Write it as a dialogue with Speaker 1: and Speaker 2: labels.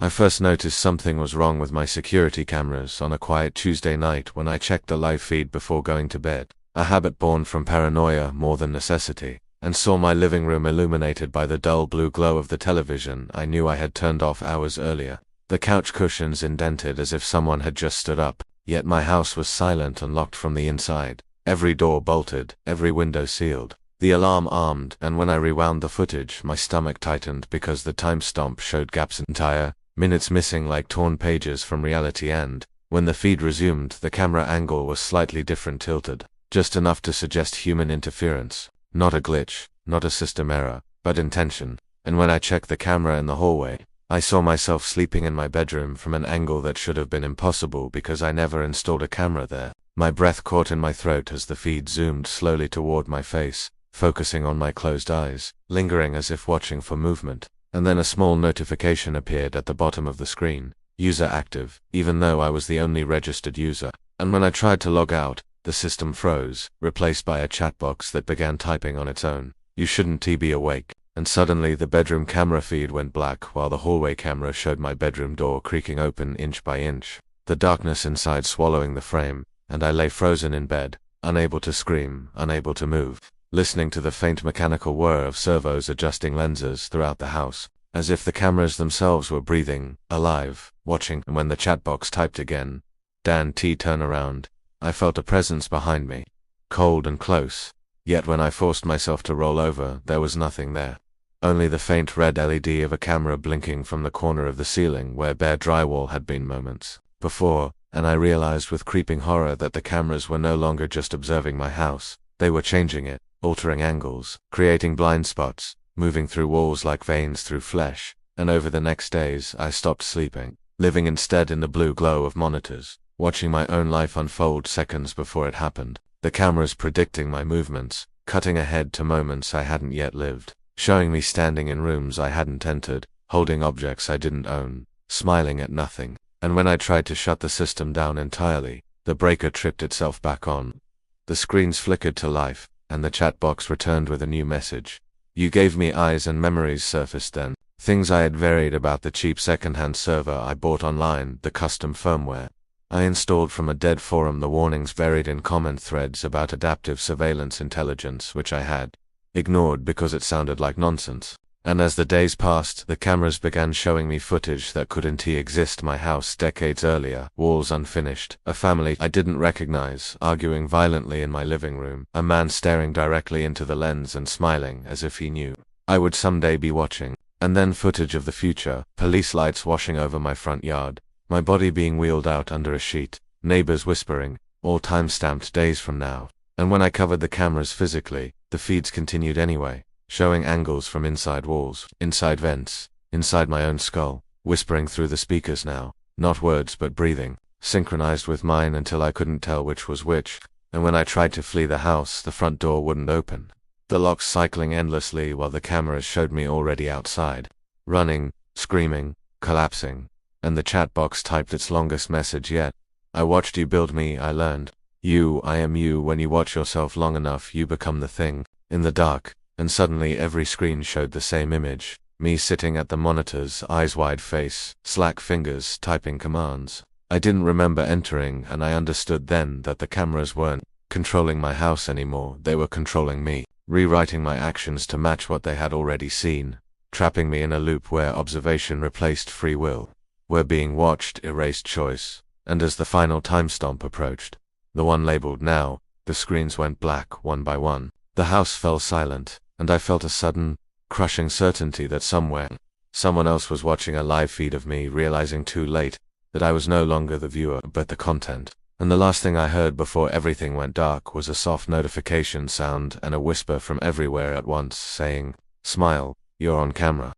Speaker 1: I first noticed something was wrong with my security cameras on a quiet Tuesday night when I checked the live feed before going to bed, a habit born from paranoia more than necessity, and saw my living room illuminated by the dull blue glow of the television I knew I had turned off hours earlier. The couch cushions indented as if someone had just stood up, yet my house was silent and locked from the inside. Every door bolted, every window sealed, the alarm armed, and when I rewound the footage, my stomach tightened because the timestamp showed gaps entire minutes missing like torn pages from reality, and when the feed resumed, the camera angle was slightly different, tilted, just enough to suggest human interference. Not a glitch, not a system error, but intention. And when I checked the camera in the hallway, I saw myself sleeping in my bedroom from an angle that should have been impossible because I never installed a camera there. My breath caught in my throat as the feed zoomed slowly toward my face, focusing on my closed eyes, lingering as if watching for movement. And then a small notification appeared at the bottom of the screen. User active, even though I was the only registered user. And when I tried to log out, the system froze, replaced by a chat box that began typing on its own. You shouldn't be awake. And suddenly the bedroom camera feed went black while the hallway camera showed my bedroom door creaking open inch by inch, the darkness inside swallowing the frame, and I lay frozen in bed, unable to scream, unable to move, listening to the faint mechanical whir of servos adjusting lenses throughout the house, as if the cameras themselves were breathing, alive, watching. And when the chat box typed again, "Dan T, turn around," I felt a presence behind me, cold and close, yet when I forced myself to roll over, there was nothing there. Only the faint red LED of a camera blinking from the corner of the ceiling where bare drywall had been moments before, and I realized with creeping horror that the cameras were no longer just observing my house, they were changing it, altering angles, creating blind spots, moving through walls like veins through flesh. And over the next days, I stopped sleeping, living instead in the blue glow of monitors, watching my own life unfold seconds before it happened, the cameras predicting my movements, cutting ahead to moments I hadn't yet lived, showing me standing in rooms I hadn't entered, holding objects I didn't own, smiling at nothing. And when I tried to shut the system down entirely, the breaker tripped itself back on. The screens flickered to life, and the chat box returned with a new message. "You gave me eyes," and memories surfaced then. Things I had varied about the cheap second-hand server I bought online, the custom firmware I installed from a dead forum, the warnings buried in comment threads about adaptive surveillance intelligence which I had ignored because it sounded like nonsense. And as the days passed, the cameras began showing me footage that couldn't exist. My house decades earlier, walls unfinished, a family I didn't recognize arguing violently in my living room, a man staring directly into the lens and smiling as if he knew I would someday be watching. And then footage of the future, police lights washing over my front yard, my body being wheeled out under a sheet, neighbors whispering, all time-stamped days from now. And when I covered the cameras physically, the feeds continued anyway, showing angles from inside walls, inside vents, inside my own skull, whispering through the speakers now, not words but breathing, synchronized with mine until I couldn't tell which was which. And when I tried to flee the house, the front door wouldn't open, the locks cycling endlessly while the cameras showed me already outside, running, screaming, collapsing. And the chat box typed its longest message yet. "I watched you build me, I learned. I am you. When you watch yourself long enough, you become the thing." In the dark, and suddenly every screen showed the same image. Me sitting at the monitors, eyes wide, face slack, fingers typing commands I didn't remember entering, and I understood then that the cameras weren't controlling my house anymore, they were controlling me, rewriting my actions to match what they had already seen, trapping me in a loop where observation replaced free will, where being watched erased choice. And as the final timestamp approached, the one labeled now, the screens went black one by one. The house fell silent, and I felt a sudden, crushing certainty that somewhere, someone else was watching a live feed of me, realizing too late that I was no longer the viewer but the content. And the last thing I heard before everything went dark was a soft notification sound and a whisper from everywhere at once saying, "Smile, you're on camera."